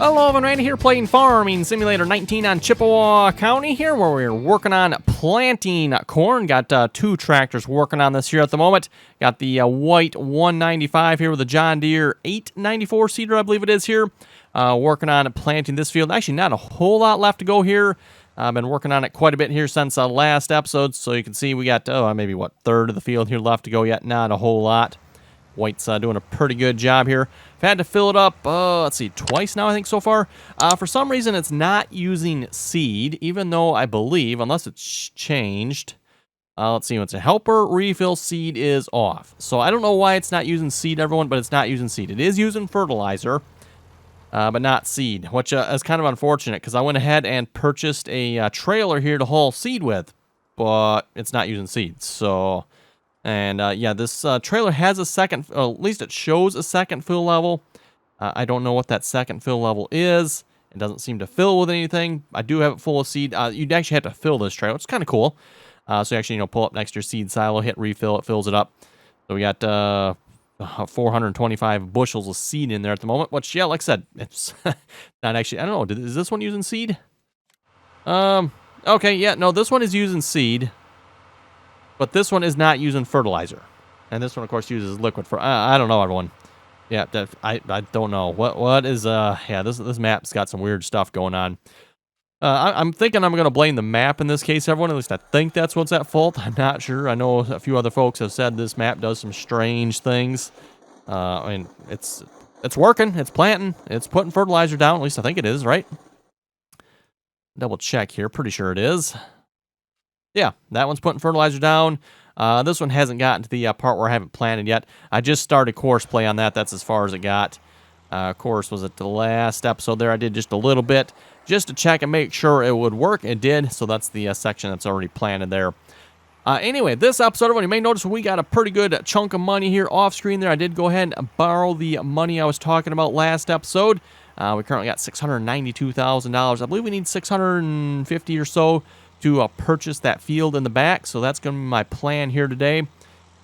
Hello, everyone, Randy here playing Farming Simulator 19 on Chippewa County here, where we're working on planting corn. Got two tractors working on this here at the moment. Got the white 195 here with a John Deere 894 seeder, I believe it is here. Working on planting this field. Actually, not a whole lot left to go here. I've been working on it quite a bit here since last episode, so you can see we got, maybe, third of the field here left to go yet. Not a whole lot. White's doing a pretty good job here. I've had to fill it up, let's see, twice now, I think, so far. For some reason, it's not using seed, even though I believe, unless it's changed, let's see, it's a helper refill seed is off. So I don't know why it's not using seed, everyone, but it's not using seed. It is using fertilizer, but not seed, which is kind of unfortunate, because I went ahead and purchased a trailer here to haul seed with, but it's not using seed, so... And, yeah, this trailer has a second, at least it shows a second fill level. I don't know what that second fill level is. It doesn't seem to fill with anything. I do have it full of seed. You'd actually have to fill this trailer. It's kind of cool. So you actually, pull up next to your seed silo, hit refill, it fills it up. So we got 425 bushels of seed in there at the moment, which, yeah, like I said, it's not actually, I don't know, is this one using seed? Okay, yeah, no, this one is using seed. But this one is not using fertilizer. And this one, of course, uses liquid for... I don't know, everyone. Yeah, I don't know. What is... Yeah, this map's got some weird stuff going on. I'm thinking I'm going to blame the map in this case, everyone. At least I think that's what's at fault. I'm not sure. I know a few other folks have said this map does some strange things. I mean, it's working. It's planting. It's putting fertilizer down. At least I think it is, right? Double check here. Pretty sure it is. Yeah, that one's putting fertilizer down. This one hasn't gotten to the part where I haven't planted yet. I just started course play on that. That's as far as it got. Course was at the last episode there. I did just a little bit just to check and make sure it would work. It did, so that's the section that's already planted there. Anyway, this episode, everyone, you may notice we got a pretty good chunk of money here off screen there. I did go ahead and borrow the money I was talking about last episode. We currently got $692,000. I believe we need $650 or so to purchase that field in the back, so that's going to be my plan here today.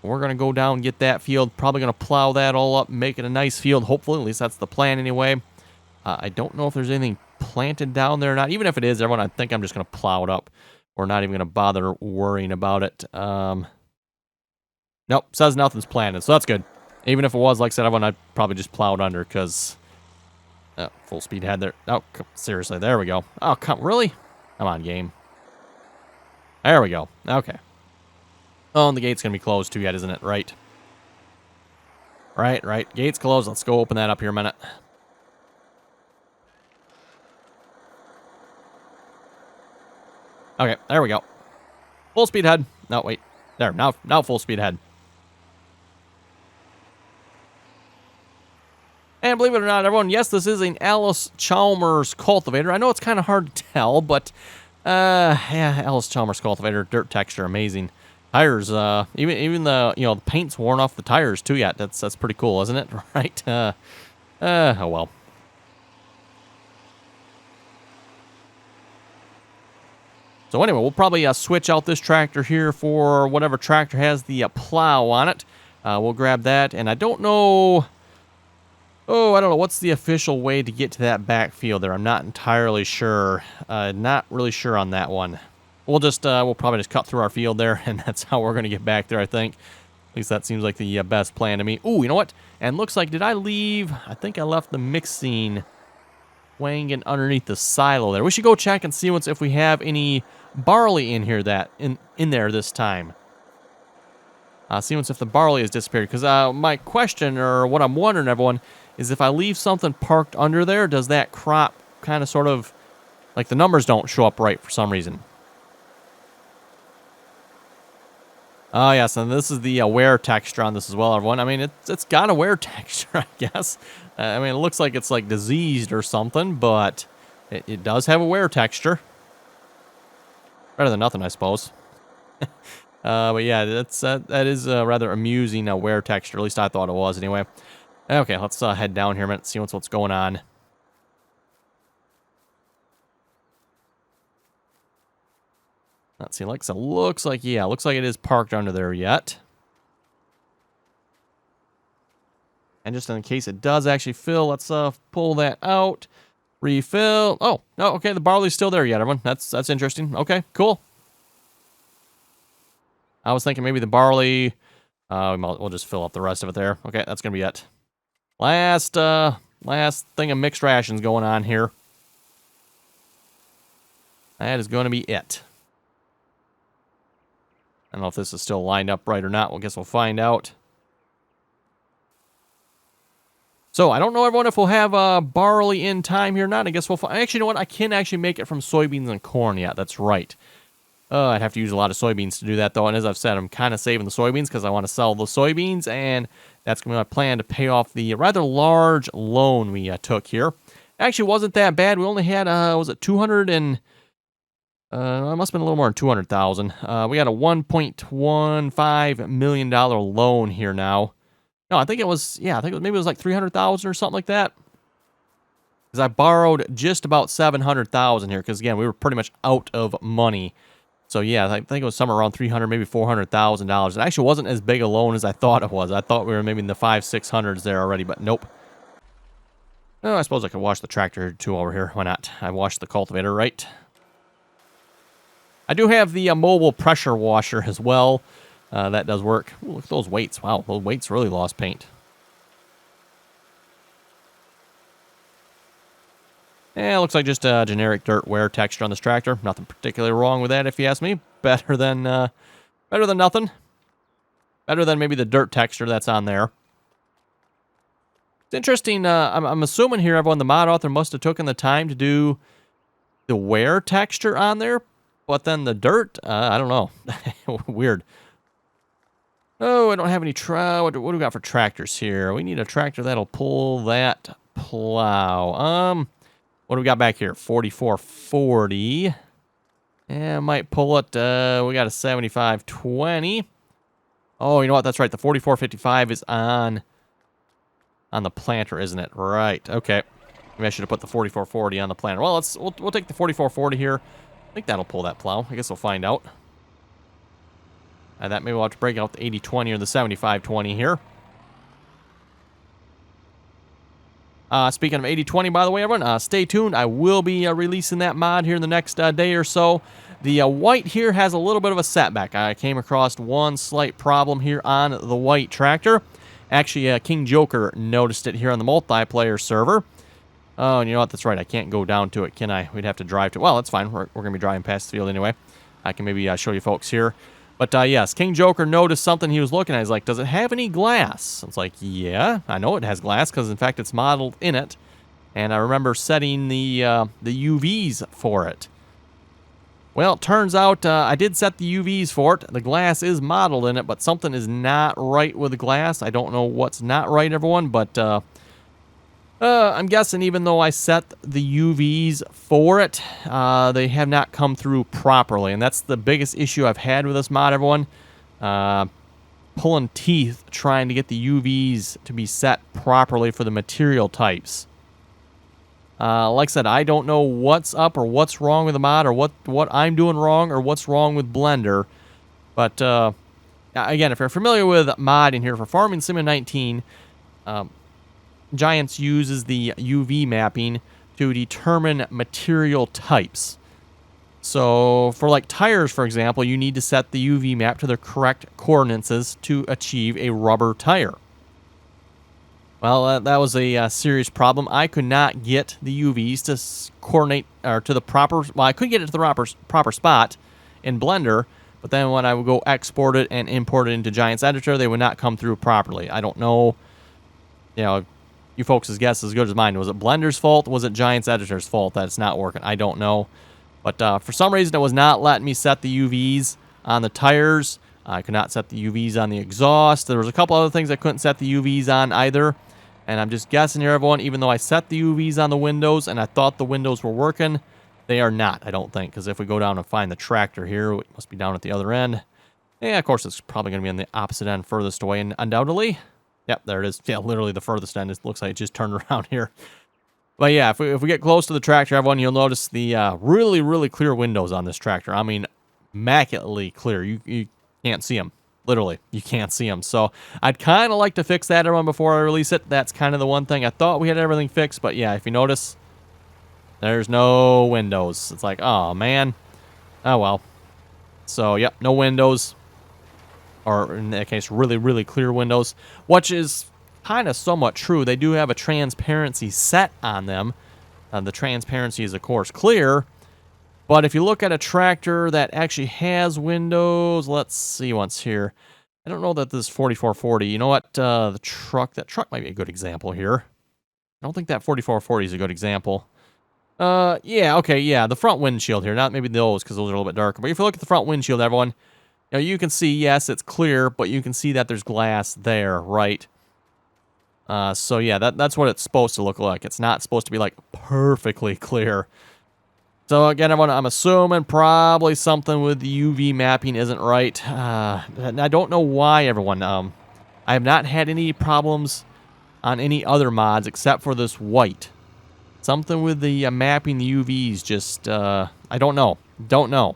We're going to go down and get that field, probably going to plow that all up, make it a nice field, hopefully, at least that's the plan anyway. I don't know if there's anything planted down there or not. Even if it is, everyone, I think I'm just going to plow it up. We're not even going to bother worrying about it. Nope, says nothing's planted, so that's good. Even if it was, like I said, everyone, I'd probably just plow it under, because... full speed ahead there. Oh, seriously, there we go. Oh, really? Come on, game. There we go. Okay. Oh, and the gate's going to be closed too yet, isn't it? Right. Right. Gate's closed. Let's go open that up here a minute. Okay, there we go. Full speed ahead. No, wait. There, now full speed ahead. And believe it or not, everyone, yes, this is an Allis-Chalmers cultivator. I know it's kind of hard to tell, but... yeah, Allis-Chalmers cultivator, dirt texture, amazing. Tires, even the, the paint's worn off the tires too yet. That's pretty cool, isn't it? Right? Oh well. So anyway, we'll probably switch out this tractor here for whatever tractor has the plow on it. We'll grab that, and I don't know... Oh, I don't know. What's the official way to get to that backfield there? I'm not entirely sure. Not really sure on that one. We'll probably just cut through our field there, and that's how we're going to get back there, I think. At least that seems like the best plan to me. Ooh, you know what? And looks like, did I leave? I think I left the mixing wagon underneath the silo there. We should go check and see if we have any barley in here in there this time. See if the barley has disappeared. Because my question, or what I'm wondering, everyone, is if I leave something parked under there, does that crop kind of sort of, like the numbers don't show up right for some reason? Oh, yes, and this is the wear texture on this as well, everyone. I mean, it's got a wear texture, I guess. I mean, it looks like it's like diseased or something, but it does have a wear texture. Better than nothing, I suppose. But yeah, that is a rather amusing wear texture. At least I thought it was anyway. Okay, let's head down here a minute and see what's going on. Let's see, looks like it is parked under there yet. And just in case it does actually fill, let's pull that out. Refill. Oh, no, okay, the barley's still there yet, everyone. That's interesting. Okay, cool. I was thinking maybe the barley... we'll just fill up the rest of it there. Okay, that's going to be it. Last thing of mixed rations going on here. That is going to be it. I don't know if this is still lined up right or not. Well, I guess we'll find out. So, I don't know, everyone, if we'll have barley in time here or not. I guess we'll find... Actually, you know what? I can actually make it from soybeans and corn. Yeah, that's right. I'd have to use a lot of soybeans to do that, though. And as I've said, I'm kind of saving the soybeans because I want to sell the soybeans. And that's going to be my plan to pay off the rather large loan we took here. Actually, wasn't that bad. We only had, was it 200 and... it must have been a little more than 200,000. We got a $1.15 million loan here now. No, I think it was, yeah, I think maybe it was like 300,000 or something like that. Because I borrowed just about 700,000 here. Because again, we were pretty much out of money. So yeah, I think it was somewhere around 300, maybe $400,000. It actually wasn't as big a loan as I thought it was. I thought we were maybe in the 500-600s there already, but nope. Oh, I suppose I could wash the tractor too over here. Why not? I washed the cultivator, right? I do have the mobile pressure washer as well. That does work. Ooh, look at those weights. Wow, those weights really lost paint. Yeah, it looks like just a generic dirt wear texture on this tractor. Nothing particularly wrong with that, if you ask me. Better than nothing. Better than maybe the dirt texture that's on there. It's interesting. I'm assuming here, everyone, the mod author must have taken the time to do the wear texture on there, but then the dirt, I don't know. Weird. Oh, I don't have any what do we got for tractors here? We need a tractor that'll pull that plow. What do we got back here? 4440. Yeah, I might pull it. We got a 7520. Oh, you know what? That's right. The 4455 is on the planter, isn't it? Right. Okay. Maybe I should have put the 4440 on the planter. Well, we'll take the 4440 here. I think that'll pull that plow. I guess we'll find out. That maybe we'll have to break out the 8020 or the 7520 here. Speaking of 8020, by the way, everyone, stay tuned. I will be releasing that mod here in the next day or so. The white here has a little bit of a setback. I came across one slight problem here on the white tractor. Actually, King Joker noticed it here on the multiplayer server. Oh, and you know what? That's right. I can't go down to it, can I? We'd have to drive to... Well, that's fine. We're going to be driving past the field anyway. I can maybe show you folks here. But, yes, King Joker noticed something he was looking at. He's like, does it have any glass? It's like, yeah, I know it has glass because, in fact, it's modeled in it. And I remember setting the UVs for it. Well, it turns out I did set the UVs for it. The glass is modeled in it, but something is not right with the glass. I don't know what's not right, everyone, but I'm guessing even though I set the UVs for it, they have not come through properly. And that's the biggest issue I've had with this mod, everyone. Pulling teeth trying to get the UVs to be set properly for the material types. Like I said, I don't know what's up or what's wrong with the mod or what I'm doing wrong or what's wrong with Blender. But, again, if you're familiar with modding here for Farming Sim 19, Giants uses the UV mapping to determine material types. So, for like tires, for example, you need to set the UV map to the correct coordinates to achieve a rubber tire. Well, that was a serious problem. I could not get the UVs to coordinate or to the proper... Well, I could get it to the proper spot in Blender, but then when I would go export it and import it into Giants Editor, they would not come through properly. I don't know. You know, you folks' guess is as good as mine. Was it Blender's fault? Was it Giants Editor's fault that it's not working? I don't know. But for some reason, it was not letting me set the UVs on the tires. I could not set the UVs on the exhaust. There was a couple other things I couldn't set the UVs on either. And I'm just guessing here, everyone, even though I set the UVs on the windows and I thought the windows were working, they are not, I don't think. Because if we go down and find the tractor here, it must be down at the other end. Yeah, of course, it's probably going to be on the opposite end, furthest away, and undoubtedly. Yep, there it is. Yeah, literally the furthest end. It looks like it just turned around here. But yeah, if we get close to the tractor, everyone, you'll notice the really, really clear windows on this tractor. I mean, immaculately clear. You can't see them. Literally, you can't see them. So I'd kind of like to fix that, everyone, before I release it. That's kind of the one thing. I thought we had everything fixed, but yeah, if you notice, There's no windows. It's like, oh, man. Oh, well. So, yep, no windows. Or, in that case, really, really clear windows. Which is kind of somewhat true. They do have a transparency set on them. The transparency is, of course, clear. But if you look at a tractor that actually has windows, let's see once here. I don't know that this 4440. You know what? That truck might be a good example here. I don't think that 4440 is a good example. Yeah, okay, yeah, the front windshield here. Not maybe those, because those are a little bit darker. But if you look at the front windshield, everyone, you can see, yes, it's clear, but you can see that there's glass there, right? So yeah, that's what it's supposed to look like. It's not supposed to be, like, perfectly clear. So again, everyone, I'm assuming probably something with the UV mapping isn't right. And I don't know why, everyone. I have not had any problems on any other mods except for this white. Something with the mapping the UVs just, I don't know. Don't know.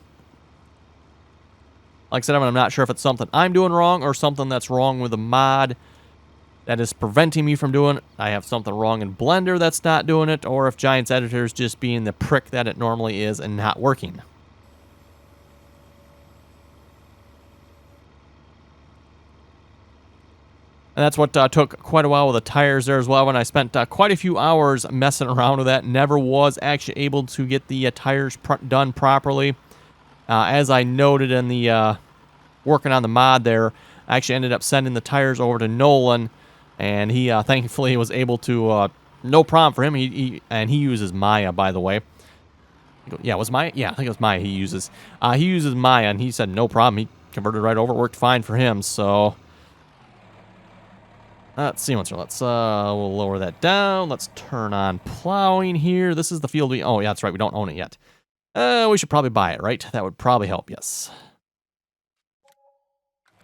Like I said, I'm not sure if it's something I'm doing wrong or something that's wrong with the mod that is preventing me from doing it. I have something wrong in Blender that's not doing it, or if Giants Editor is just being the prick that it normally is and not working. And that's what took quite a while with the tires there as well. When I spent quite a few hours messing around with that, never was actually able to get the tires done properly. As I noted in the working on the mod there, I actually ended up sending the tires over to Nolan, and he thankfully was able to, no problem for him. He uses Maya, by the way. Yeah, was Maya? Yeah, I think it was Maya he uses. He uses Maya, and he said no problem. He converted right over. It worked fine for him, so... Let's see, let's we'll lower that down. Let's turn on plowing here. This is the field oh, yeah, that's right. We don't own it yet. We should probably buy it, right? That would probably help, yes.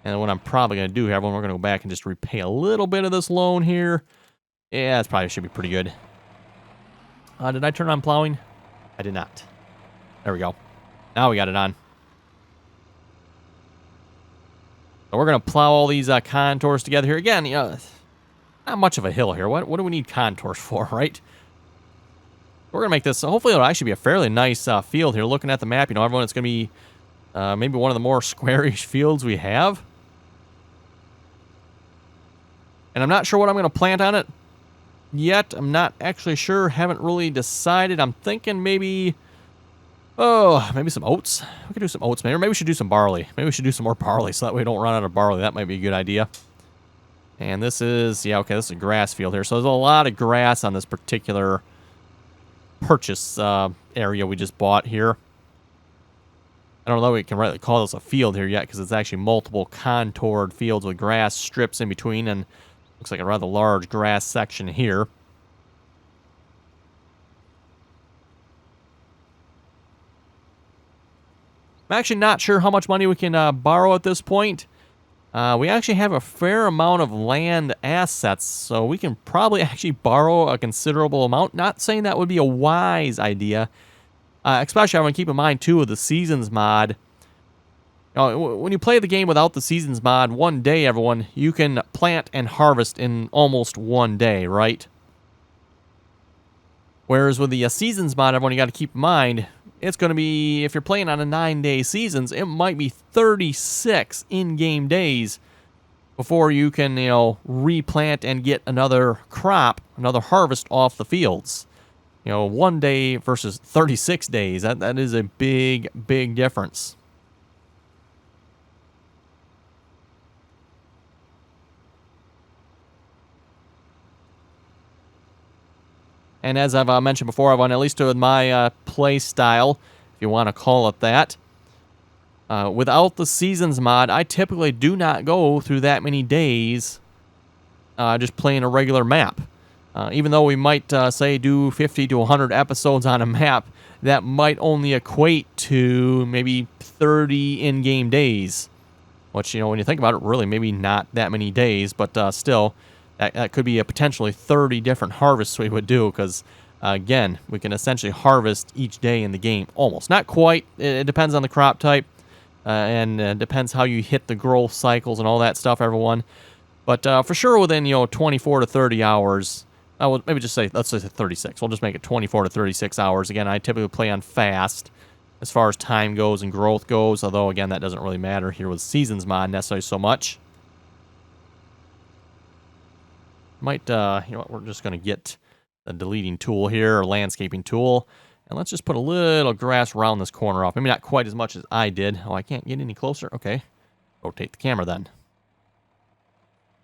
And what I'm probably going to do here, everyone, we're going to go back and just repay a little bit of this loan here. Yeah, that probably should be pretty good. Did I turn on plowing? I did not. There we go. Now we got it on. So we're going to plow all these contours together here. Again, not much of a hill here. What do we need contours for, right? We're going to make this, hopefully it'll actually be a fairly nice field here. Looking at the map, everyone, it's going to be maybe one of the more squarish fields we have. And I'm not sure what I'm going to plant on it yet. I'm not actually sure. Haven't really decided. I'm thinking maybe... Oh, maybe some oats. We could do some oats, maybe. Or maybe we should do some barley. Maybe we should do some more barley so that way we don't run out of barley. That might be a good idea. And this is, yeah, okay, this is a grass field here. So there's a lot of grass on this particular purchase area we just bought here. I don't know if we can rightly call this a field here yet because it's actually multiple contoured fields with grass strips in between, and looks like a rather large grass section here. I'm actually not sure how much money we can borrow at this point. We actually have a fair amount of land assets, so we can probably actually borrow a considerable amount. Not saying that would be a wise idea, especially I want to keep in mind, too, with the Seasons mod. When you play the game without the Seasons mod, one day, everyone, you can plant and harvest in almost one day, right? Whereas with the Seasons mod, everyone, you got to keep in mind... It's going to be, if you're playing on a 9-day seasons, it might be 36 in-game days before you can, replant and get another crop, another harvest off the fields. 1 day versus 36 days. That is a big, big difference. And as I've mentioned before, I've at least with my play style, if you want to call it that. Without the Seasons mod, I typically do not go through that many days just playing a regular map. Even though we might, say, do 50 to 100 episodes on a map, that might only equate to maybe 30 in-game days. Which, when you think about it, really maybe not that many days, but still... That could be a potentially 30 different harvests we would do because, again, we can essentially harvest each day in the game. Almost. Not quite. It depends on the crop type and depends how you hit the growth cycles and all that stuff, everyone. But for sure within, 24 to 30 hours, I will maybe just say, let's say 36. We'll just make it 24 to 36 hours. Again, I typically play on fast as far as time goes and growth goes, although, again, that doesn't really matter here with Seasons mod necessarily so much. Might, you know what, we're just going to get the deleting tool here, or landscaping tool, and let's just put a little grass around this corner off. Maybe not quite as much as I did. Oh, I can't get any closer? Okay. Rotate the camera then.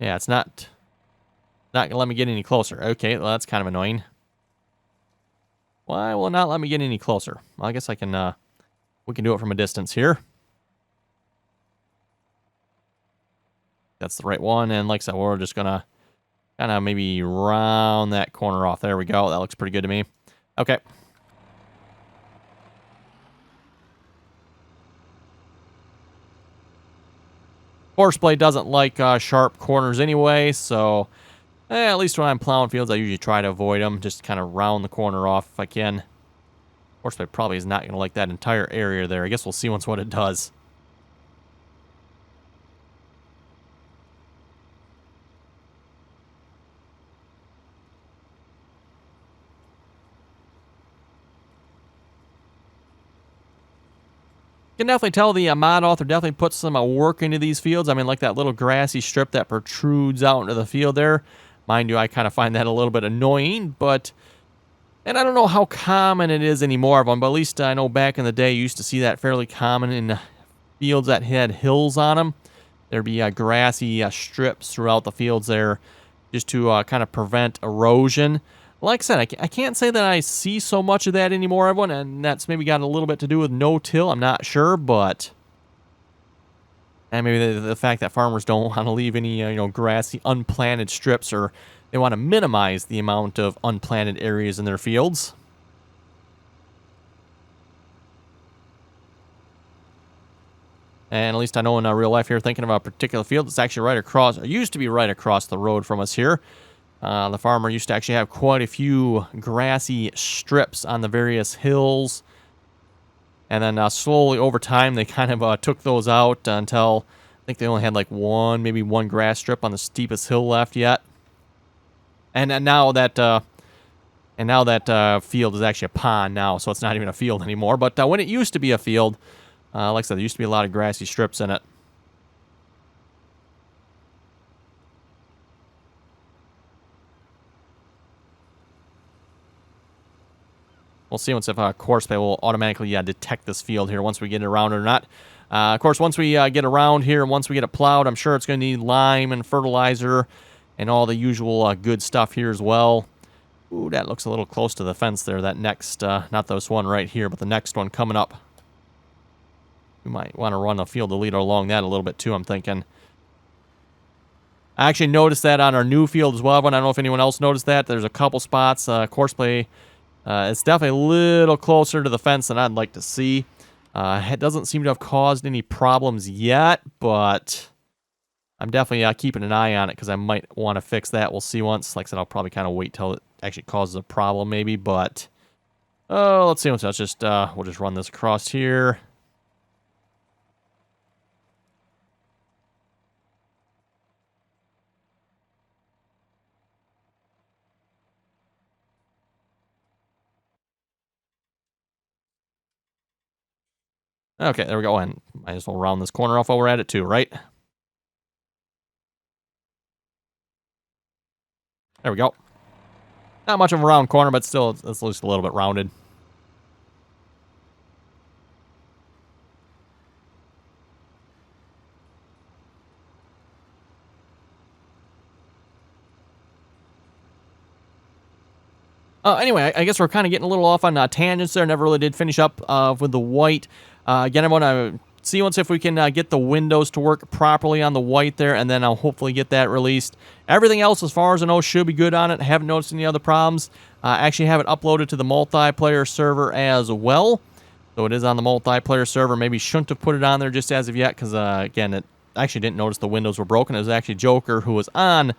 Yeah, it's not going to let me get any closer. Okay, well, that's kind of annoying. Why will it not let me get any closer? Well, I guess I can, we can do it from a distance here. That's the right one, and like I said, we're just going to kind of maybe round that corner off. There we go. That looks pretty good to me. Okay. Horseplay doesn't like sharp corners anyway, so at least when I'm plowing fields, I usually try to avoid them. Just kind of round the corner off if I can. Horseplay probably is not going to like that entire area there. I guess we'll see once what it does. You can definitely tell the mod author definitely puts some work into these fields. I mean, like that little grassy strip that protrudes out into the field there. Mind you, I kind of find that a little bit annoying, but... And I don't know how common it is anymore of them, but at least I know back in the day you used to see that fairly common in fields that had hills on them. There'd be grassy strips throughout the fields there just to kind of prevent erosion. Like I said, I can't say that I see so much of that anymore, everyone, and that's maybe got a little bit to do with no-till. I'm not sure, but... And maybe the fact that farmers don't want to leave any, you know, grassy, unplanted strips, or they want to minimize the amount of unplanted areas in their fields. And at least I know in real life here, thinking about a particular field, it's actually right across, or used to be right across the road from us here. The farmer used to actually have quite a few grassy strips on the various hills. And then slowly over time, they kind of took those out until I think they only had like maybe one grass strip on the steepest hill left yet. And now that field is actually a pond now, so it's not even a field anymore. But when it used to be a field, like I said, there used to be a lot of grassy strips in it. We'll see once if Courseplay will automatically detect this field here once we get it around or not. Of course, once we get around here and once we get it plowed, I'm sure it's going to need lime and fertilizer and all the usual good stuff here as well. Ooh, that looks a little close to the fence there. That next, not this one right here, but the next one coming up. We might want to run a field leader along that a little bit too, I'm thinking. I actually noticed that on our new field as well. I don't know if anyone else noticed that. There's a couple spots. Courseplay... it's definitely a little closer to the fence than I'd like to see. It doesn't seem to have caused any problems yet, but I'm definitely keeping an eye on it because I might want to fix that. We'll see once. Like I said, I'll probably kind of wait till it actually causes a problem maybe, but let's see. Let's just we'll just run this across here. Okay, there we go. And might as well round this corner off while we're at it too, right? There we go. Not much of a round corner, but still, it's at least a little bit rounded. Anyway, I guess we're kind of getting a little off on tangents there. Never really did finish up with the white. Again, I want to see once if we can get the windows to work properly on the white there, and then I'll hopefully get that released. Everything else, as far as I know, should be good on it. I haven't noticed any other problems. I actually have it uploaded to the multiplayer server as well. So it is on the multiplayer server. Maybe shouldn't have put it on there just as of yet, because, again, I actually didn't notice the windows were broken. It was actually Joker who was on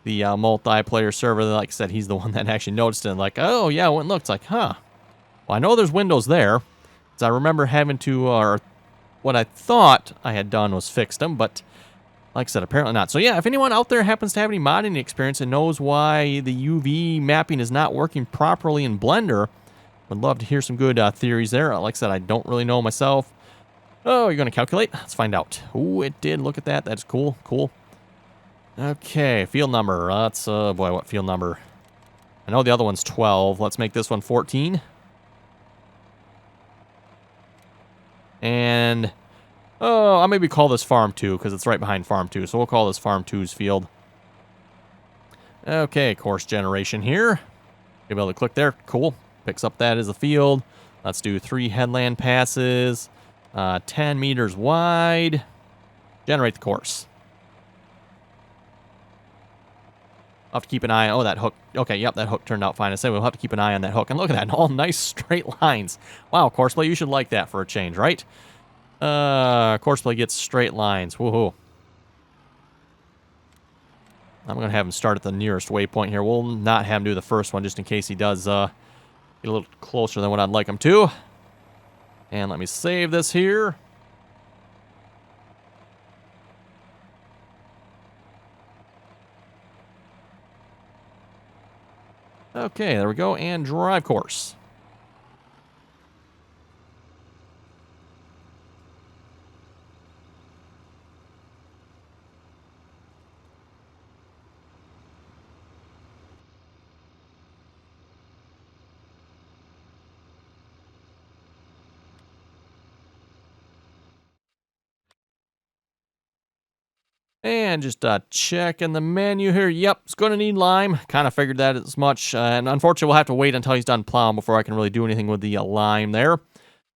the multiplayer server. Like I said, he's the one that actually noticed it. Like, oh, yeah, I went and looked. It's like, huh. Well, I know there's windows there. So I remember having to, or what I thought I had done was fix them, but Like I said, apparently not. So yeah, if anyone out there happens to have any modding experience and knows why the UV mapping is not working properly in Blender, would love to hear some good theories there. Like I said, I don't really know myself. Oh, you're going to calculate? Let's find out. Oh, it did. Look at that. That's cool. Cool. Okay, field number. Let's, boy, what field number? I know the other one's 12. Let's make this one 14. And, oh, I'll maybe call this Farm 2 because it's right behind Farm 2. So we'll call this Farm 2's field. Okay, course generation here. You'll be able to click there. Cool. Picks up that as a field. Let's do 3 headland passes. 10 meters wide. Generate the course. I'll have to keep an eye. Oh, that hook. Okay, yep, that hook turned out fine. I say we'll have to keep an eye on that hook. And look at that. All nice straight lines. Wow, Courseplay, you should like that for a change, right? Courseplay gets straight lines. Woohoo. I'm going to have him start at the nearest waypoint here. We'll not have him do the first one just in case he does get a little closer than what I'd like him to. And let me save this here. Okay, there we go. And drive course. And just checking the menu here. Yep, it's going to need lime. Kind of figured that as much. And unfortunately, we'll have to wait until he's done plowing before I can really do anything with the lime there.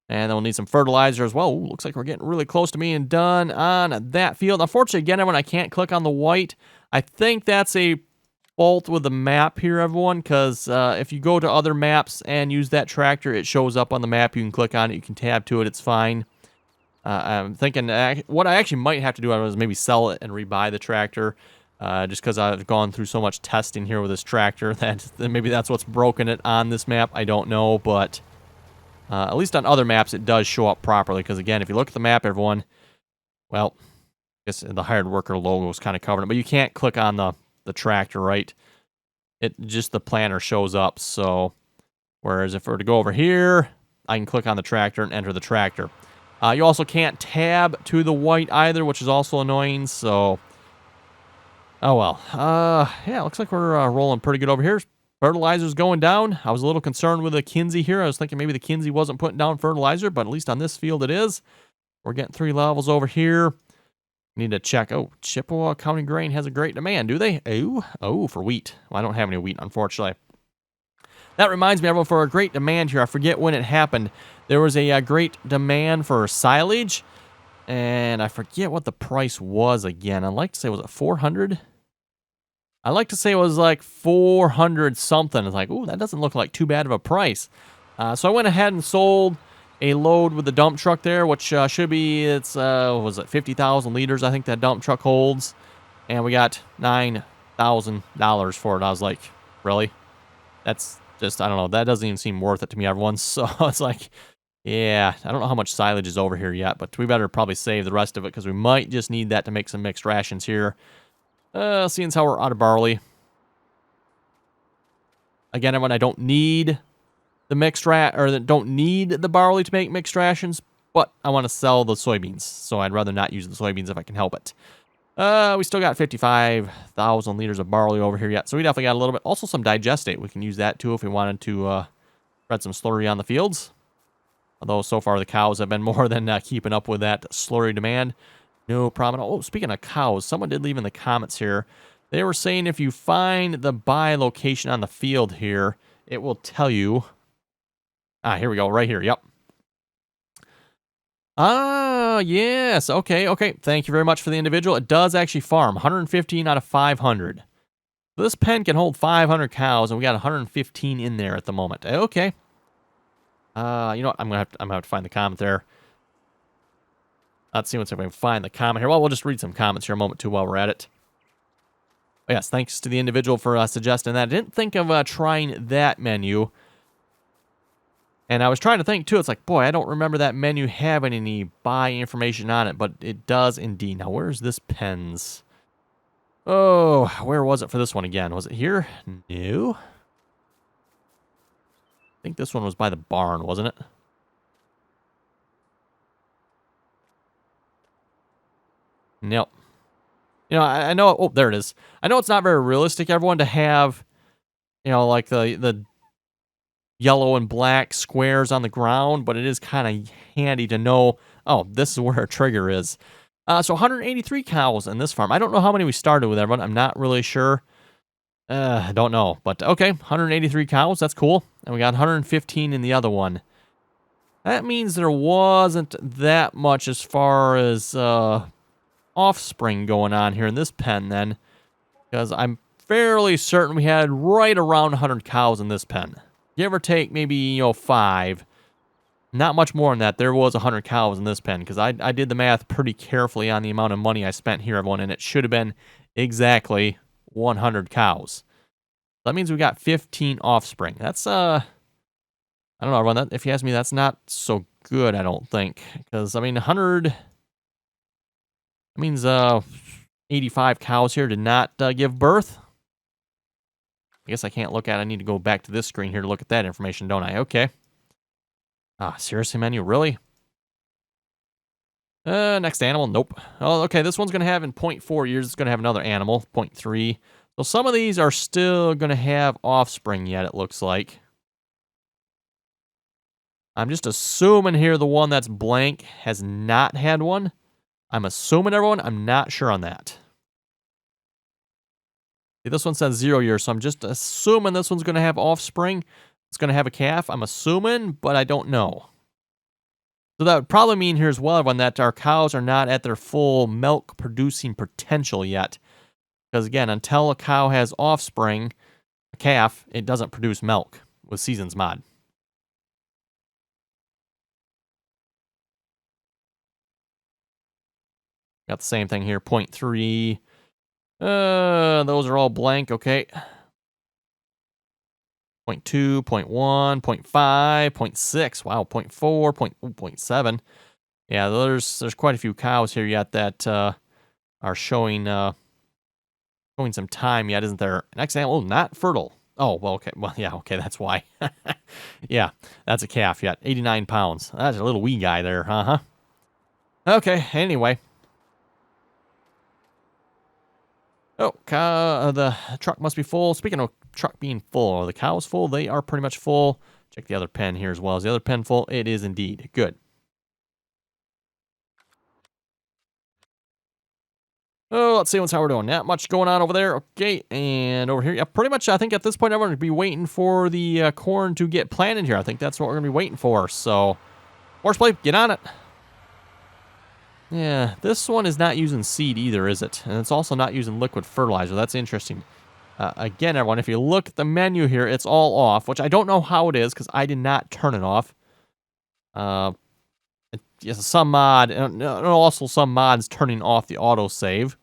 And then we'll need some fertilizer as well. Ooh, looks like we're getting really close to being done on that field. Unfortunately, again, everyone, I can't click on the white. I think that's a fault with the map here, everyone, because if you go to other maps and use that tractor, it shows up on the map. You can click on it. You can tab to it. It's fine. I'm thinking what I actually might have to do is maybe sell it and rebuy the tractor, just because I've gone through so much testing here with this tractor that maybe that's what's broken it on this map. I don't know, but at least on other maps it does show up properly. Because again, if you look at the map, everyone, well, I guess the hired worker logo is kind of covering it, but you can't click on the tractor, right? It just the planner shows up. So whereas if we were to go over here, I can click on the tractor and enter the tractor. You also can't tab to the white either, which is also annoying, so... Oh, well. Yeah, looks like we're rolling pretty good over here. Fertilizer's going down. I was a little concerned with the Kinsey here. I was thinking maybe the Kinsey wasn't putting down fertilizer, but at least on this field it is. We're getting 3 levels over here. Need to check. Oh, Chippewa County Grain has a great demand, do they? Oh, for wheat. Well, I don't have any wheat, unfortunately. That reminds me, everyone, for a great demand here. I forget when it happened. There was a great demand for silage, and I forget what the price was again. I'd like to say, was it 400? I'd like to say it was like 400 something. It's like, ooh, that doesn't look like too bad of a price. So I went ahead and sold a load with the dump truck there, which should be, it's, what was it, 50,000 liters, I think that dump truck holds. And we got $9,000 for it. I was like, really? That's just, I don't know, that doesn't even seem worth it to me, everyone. So it's like, yeah, I don't know how much silage is over here yet, but we better probably save the rest of it because we might just need that to make some mixed rations here. Seeing as how we're out of barley. Again, everyone, I don't need the don't need the barley to make mixed rations, but I want to sell the soybeans, so I'd rather not use the soybeans if I can help it. We still got 55,000 liters of barley over here yet, so we definitely got a little bit. Also some digestate. We can use that too if we wanted to spread some slurry on the fields. Although so far the cows have been more than keeping up with that slurry demand. No problem at all. Oh, speaking of cows, someone did leave in the comments here. They were saying if you find the buy location on the field here, it will tell you. Ah, here we go. Right here. Yep. Ah, yes. Okay. Thank you very much for the individual. It does actually farm 115 out of 500. This pen can hold 500 cows, and we got 115 in there at the moment. Okay. You know what? I'm gonna have to find the comment there. Let's see if we can find the comment here. Well, we'll just read some comments here a moment too while we're at it. Oh, yes, thanks to the individual for suggesting that. I didn't think of trying that menu. And I was trying to think, too. It's like, boy, I don't remember that menu having any buy information on it, but it does indeed. Now, where's this pens? Oh, where was it for this one again? Was it here? No. I think this one was by the barn, wasn't it? Nope. You know, I know... Oh, there it is. I know it's not very realistic, everyone, to have, you know, like the yellow and black squares on the ground, but it is kind of handy to know, oh, this is where a trigger is. So 183 cows in this farm. I don't know how many we started with, everyone. I'm not really sure. I don't know. But, okay, 183 cows. That's cool. And we got 115 in the other one. That means there wasn't that much as far as offspring going on here in this pen, then. Because I'm fairly certain we had right around 100 cows in this pen. Give or take maybe, you know, 5. Not much more than that. There was 100 cows in this pen, because I did the math pretty carefully on the amount of money I spent here, everyone, and it should have been exactly 100 cows. That means we got 15 offspring. That's, I don't know, everyone, that, if you ask me, that's not so good, I don't think. Because, I mean, 100, that means 85 cows here did not give birth. I guess I can't look at it. I need to go back to this screen here to look at that information, don't I? Okay. Ah, seriously, menu? Really? Next animal? Nope. Oh, okay, this one's going to have in 0.4 years, it's going to have another animal, 0.3. So some of these are still going to have offspring yet, it looks like. I'm just assuming here the one that's blank has not had one. I'm assuming, everyone. I'm not sure on that. See, this one says 0 years, so I'm just assuming this one's going to have offspring. It's going to have a calf. I'm assuming, but I don't know. So that would probably mean here as well, everyone, that our cows are not at their full milk-producing potential yet. Because, again, until a cow has offspring, a calf, it doesn't produce milk with Seasons mod. Got the same thing here, 0.3. Those are all blank, okay. 0.2, 0.1, 0.5, 0.6, wow, 0.4, 0.7. Yeah, there's quite a few cows here yet that are showing some time yet, isn't there? Next animal, not fertile. Oh, well, okay. Well, yeah, okay, that's why. Yeah, that's a calf yet. 89 pounds. That's a little wee guy there, uh-huh. Okay, anyway. Oh, the truck must be full. Speaking of truck being full, are the cows full? They are pretty much full. Check the other pen here as well. Is the other pen full? It is indeed. Good. Oh, let's see how we're doing. Not much going on over there. Okay, and over here. Yeah, pretty much, I think at this point, everyone would be waiting for the corn to get planted here. I think that's what we're going to be waiting for. So, horseplay, get on it. Yeah, this one is not using seed either, is it? And it's also not using liquid fertilizer. That's interesting. Again, everyone, if you look at the menu here, it's all off, which I don't know how it is because I did not turn it off. Yes, some mod, and also some mods turning off the autosave.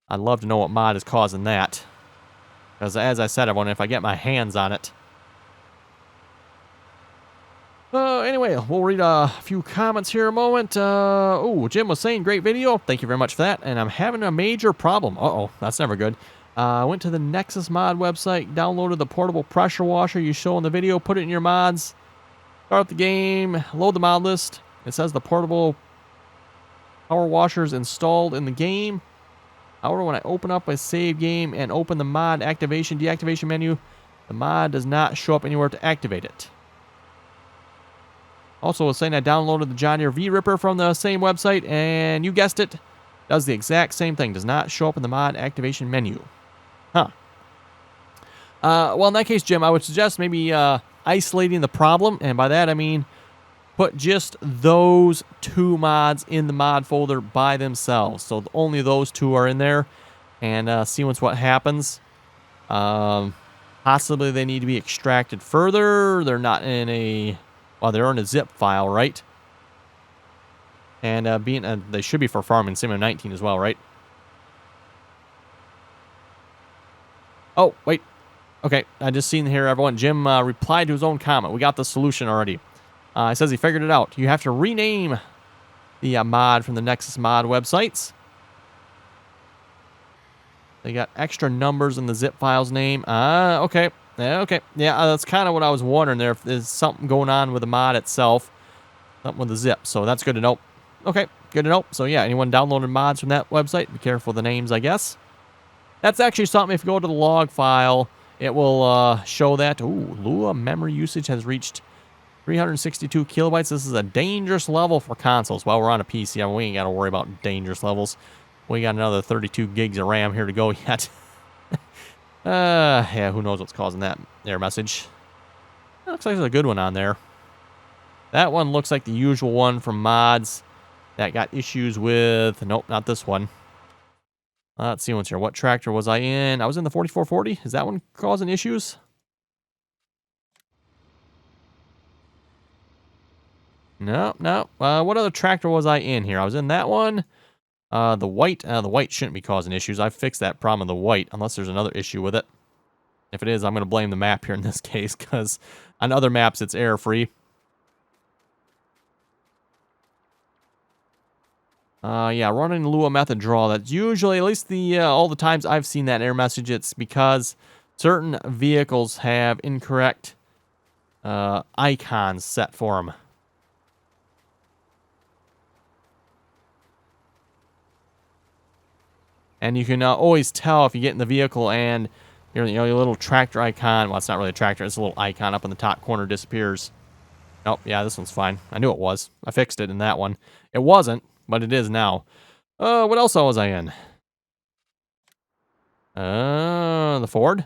I'd love to know what mod is causing that. Because as I said, everyone, if I get my hands on it. Anyway, we'll read a few comments here a moment. Oh, Jim was saying, great video. Thank you very much for that. And I'm having a major problem. Uh-oh, that's never good. I went to the Nexus mod website, downloaded the portable pressure washer you show in the video, put it in your mods, start the game, load the mod list. It says the portable power washer is installed in the game. However, when I open up a save game and open the mod activation, deactivation menu, the mod does not show up anywhere to activate it. Also, was saying I downloaded the John Deere V-Ripper from the same website, and you guessed it, does the exact same thing. Does not show up in the mod activation menu. Huh. Well, in that case, Jim, I would suggest maybe isolating the problem, and by that I mean put just those two mods in the mod folder by themselves. So only those two are in there, and see what happens. Possibly they need to be extracted further. They're not in a... Well, they're in a zip file, right? And they should be for Farming Simulator 19 as well, right? Oh, wait. Okay, I just seen here, everyone. Jim replied to his own comment. We got the solution already. It says he figured it out. You have to rename the mod from the Nexus mod websites. They got extra numbers in the zip file's name. Okay. Yeah, okay. Yeah, that's kind of what I was wondering there. If there's something going on with the mod itself. Something with the zip. So that's good to know. Okay, good to know. So yeah, anyone downloading mods from that website, be careful with the names, I guess. That's actually something, if you go to the log file, it will show that. Ooh, Lua memory usage has reached 362 kilobytes. This is a dangerous level for consoles. While we're on a PC, we ain't got to worry about dangerous levels. We got another 32 gigs of RAM here to go yet. Yeah, who knows what's causing that error message. That looks like there's a good one on there. That one looks like the usual one from mods that got issues with... Nope, not this one. Let's see what's here. What tractor was I in? I was in the 4440. Is that one causing issues? No, no. What other tractor was I in here? I was in that one. The white shouldn't be causing issues. I fixed that problem of the white, unless there's another issue with it. If it is, I'm going to blame the map here in this case, because on other maps it's error-free. Yeah, running Lua method draw. That's usually, at least all the times I've seen that error message, it's because certain vehicles have incorrect icons set for them. And you can always tell if you get in the vehicle and your little tractor icon. Well, it's not really a tractor. It's a little icon up in the top corner disappears. Nope, yeah, this one's fine. I knew it was. I fixed it in that one. It wasn't, but it is now. What else was I in? The Ford?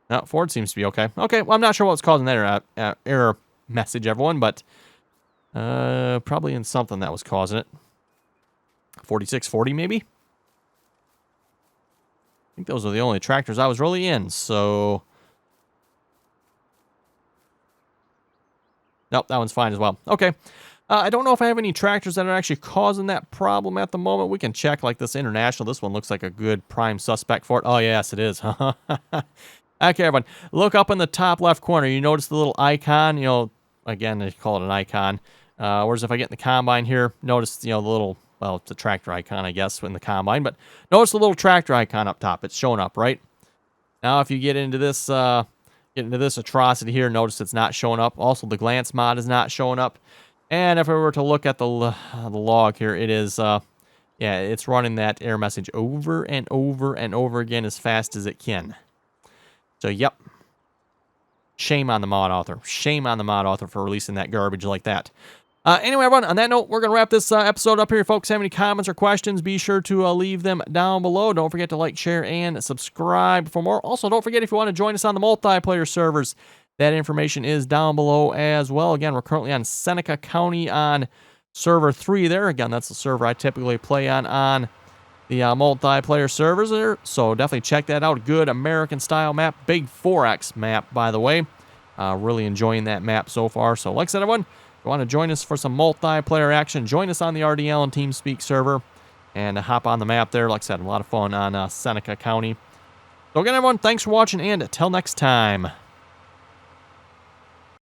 No, Ford seems to be okay. Okay, well, I'm not sure what's causing that error message, everyone, but probably in something that was causing it. 4640, maybe? I think those are the only tractors I was really in, so... Nope, that one's fine as well. Okay. I don't know if I have any tractors that are actually causing that problem at the moment. We can check, like this International. This one looks like a good prime suspect for it. Oh, yes, it is. Okay, everyone. Look up in the top left corner. You notice the little icon? You know, again, they call it an icon. Whereas if I get in the Combine here, notice, the little... Well, it's a tractor icon, I guess, in the Combine. But notice the little tractor icon up top. It's showing up, right? Now, if you get into this atrocity here, notice it's not showing up. Also, the glance mod is not showing up. And if I were to look at the log here, it is, yeah, it's running that error message over and over and over again as fast as it can. So, yep. Shame on the mod author. Shame on the mod author for releasing that garbage like that. Anyway, everyone, on that note, we're going to wrap this episode up here. If folks have any comments or questions, be sure to leave them down below. Don't forget to like, share, and subscribe for more. Also, don't forget if you want to join us on the multiplayer servers, that information is down below as well. Again, we're currently on Seneca County on server 3 there. Again, that's the server I typically play on the multiplayer servers there. So definitely check that out. Good American-style map. Big 4X map, by the way. Really enjoying that map so far. So like I said, everyone, if you want to join us for some multiplayer action, join us on the RDAllen TeamSpeak server and hop on the map there. Like I said, a lot of fun on Seneca County. So again, everyone, thanks for watching, and until next time.